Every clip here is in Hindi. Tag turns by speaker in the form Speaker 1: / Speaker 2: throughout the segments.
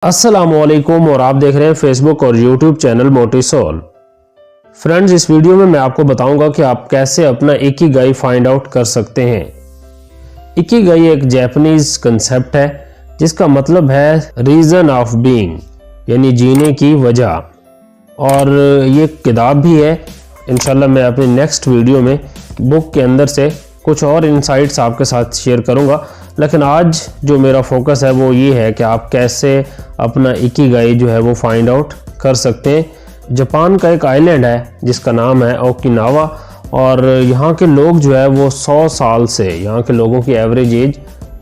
Speaker 1: अस्सलामुअलैकुम और आप देख रहे हैं फेसबुक और यूट्यूब चैनल मोटिसोल। फ्रेंड्स, इस वीडियो में मैं आपको बताऊंगा कि आप कैसे अपना इकिगाई फाइंड आउट कर सकते हैं। इकिगाई एक जापानीज कंसेप्ट है जिसका मतलब है रीज़न ऑफ बीइंग, यानी जीने की वजह। और ये किताब भी है। इंशाल्लाह मैं अपनी नेक्स्ट वीडियो में बुक के अंदर से कुछ और इनसाइट्स आपके साथ शेयर करूंगा, लेकिन आज जो मेरा फोकस है वो ये है कि आप कैसे अपना इकिगाई जो है वो फाइंड आउट कर सकते हैं। जापान का एक आइलैंड है जिसका नाम है ओकिनावा, और यहाँ के लोग जो है वो 100 साल से, यहाँ के लोगों की एवरेज एज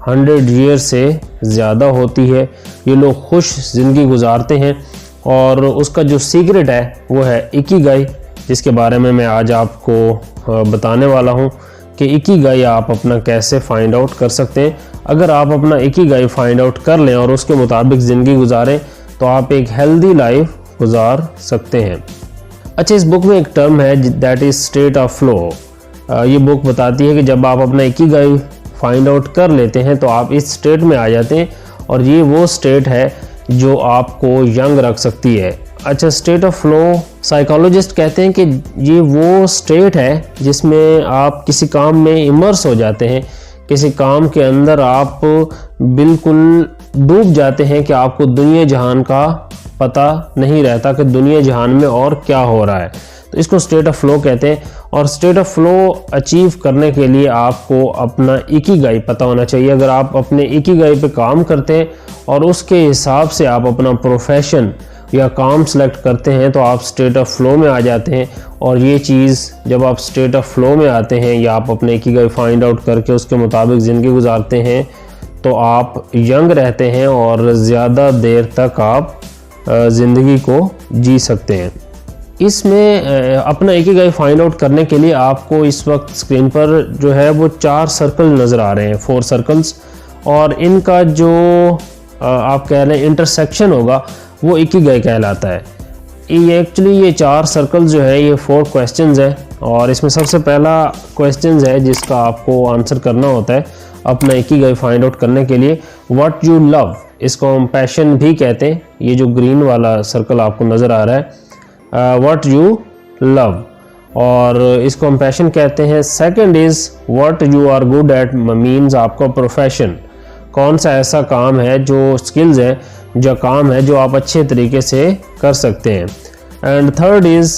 Speaker 1: 100 ईयर से ज़्यादा होती है। ये लोग खुश ज़िंदगी गुजारते हैं और उसका जो सीक्रेट है वो है इकिगाई, जिसके बारे में मैं आज आपको बताने वाला हूँ कि इकिगाई आप अपना कैसे फाइंड आउट कर सकते हैं। अगर आप अपना इकिगाई फाइंड आउट कर लें और उसके मुताबिक ज़िंदगी गुजारें तो आप एक हेल्दी लाइफ गुजार सकते हैं। अच्छा, इस बुक में एक टर्म है that is state of flow. ये बुक बताती है कि जब आप अपना इकिगाई फाइंड आउट कर लेते हैं तो आप इस स्टेट में आ जाते हैं, और ये वो स्टेट है जो आपको यंग रख सकती है। अच्छा, स्टेट ऑफ फ्लो साइकोलॉजिस्ट कहते हैं कि ये वो स्टेट है जिसमें आप किसी काम में इमर्स हो जाते हैं, किसी काम के अंदर आप बिल्कुल डूब जाते हैं कि आपको दुनिया जहान का पता नहीं रहता कि दुनिया जहान में और क्या हो रहा है। तो इसको स्टेट ऑफ फ्लो कहते हैं। और स्टेट ऑफ फ्लो अचीव करने के लिए आपको अपना इकिगाई पता होना चाहिए। अगर आप अपने इकिगाई पे काम करते हैं और उसके हिसाब से आप अपना प्रोफेशन या काम सेलेक्ट करते हैं तो आप स्टेट ऑफ फ्लो में आ जाते हैं। और ये चीज़ जब आप स्टेट ऑफ फ्लो में आते हैं या आप अपने इकिगाई फाइंड आउट करके उसके मुताबिक ज़िंदगी गुजारते हैं तो आप यंग रहते हैं और ज़्यादा देर तक आप ज़िंदगी को जी सकते हैं। इसमें अपना इकिगाई फाइंड आउट करने के लिए आपको इस वक्त स्क्रीन पर जो है वो 4 सर्कल नज़र आ रहे हैं, 4 सर्कल्स, और इनका जो आप कह रहे हैं इंटरसेक्शन होगा वो इकिगाई कहलाता है। ये एक्चुअली ये 4 सर्कल जो है ये 4 क्वेश्चंस है, और इसमें सबसे पहला क्वेश्चंस है जिसका आपको आंसर करना होता है अपना इकिगाई फाइंड आउट करने के लिए। व्हाट यू लव, इसको हम पैशन भी कहते हैं। ये जो ग्रीन वाला सर्कल आपको नज़र आ रहा है व्हाट यू लव, और इसको हम पैशन कहते हैं। Second is what you are good at, means आपका प्रोफेशन, कौन सा ऐसा काम है जो स्किल्स है जो काम है जो आप अच्छे तरीके से कर सकते हैं। एंड थर्ड इज़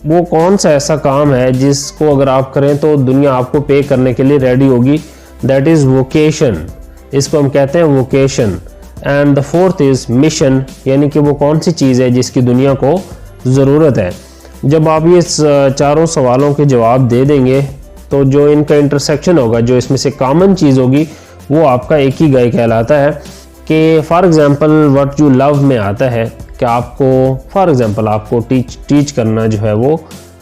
Speaker 1: वो कौन सा ऐसा काम है जिसको अगर आप करें तो दुनिया आपको पे करने के लिए रेडी होगी, दैट इज़ वोकेशन, इसको हम कहते हैं vocation. And the fourth is mission, यानी कि वो कौन सी चीज़ है जिसकी दुनिया को ज़रूरत है। जब आप ये चारों सवालों के जवाब दे देंगे तो जो इनका इंटरसेक्शन होगा, जो इसमें से कॉमन चीज़ होगी, वो आपका इकिगाई कहलाता है। कि for example what you love में आता है कि आपको फॉर एग्ज़ाम्पल आपको टीच करना जो है वो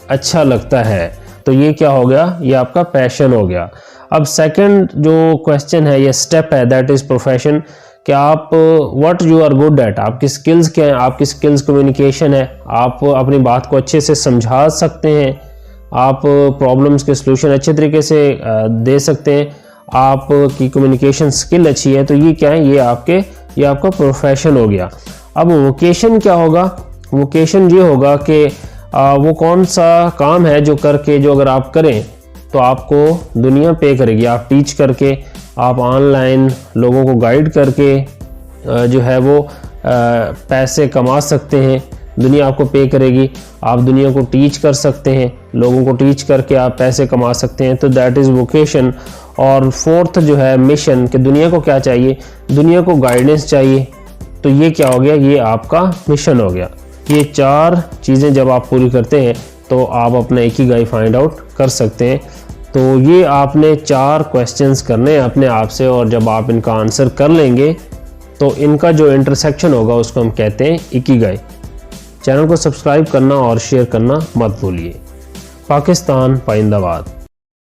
Speaker 1: अच्छा लगता है, तो ये क्या हो गया, ये आपका पैशन हो गया। अब सेकंड जो क्वेश्चन है, ये स्टेप है, दैट इज़ प्रोफेशन, कि आप what you are good at, आपकी स्किल्स क्या हैं। आपकी स्किल्स कम्युनिकेशन है, आप अपनी बात को अच्छे से समझा सकते हैं, आप प्रॉब्लम्स के सलूशन अच्छे तरीके से दे सकते हैं, आपकी कम्युनिकेशन स्किल अच्छी है, तो ये क्या है, ये आपका प्रोफेशन हो गया। अब वोकेशन क्या होगा, वोकेशन ये होगा कि वो कौन सा काम है जो करके, जो अगर आप करें तो आपको दुनिया पे करेगी। आप टीच करके, आप ऑनलाइन लोगों को गाइड करके जो है वो पैसे कमा सकते हैं, दुनिया आपको पे करेगी। आप दुनिया को टीच कर सकते हैं, लोगों को टीच करके आप पैसे कमा सकते हैं, तो दैट इज़ वोकेशन। और फोर्थ जो है मिशन, कि दुनिया को क्या चाहिए, दुनिया को गाइडेंस चाहिए, तो ये क्या हो गया, ये आपका मिशन हो गया। ये 4 चीज़ें जब आप पूरी करते हैं तो आप अपना इकिगाई फाइंड आउट कर सकते हैं। तो ये आपने 4 क्वेश्चंस करने हैं अपने आप से, और जब आप इनका आंसर कर लेंगे तो इनका जो इंटरसेक्शन होगा उसको हम कहते हैं इकिगाई। चैनल को सब्सक्राइब करना और शेयर करना मत भूलिए। पाकिस्तान पाइंदाबाद।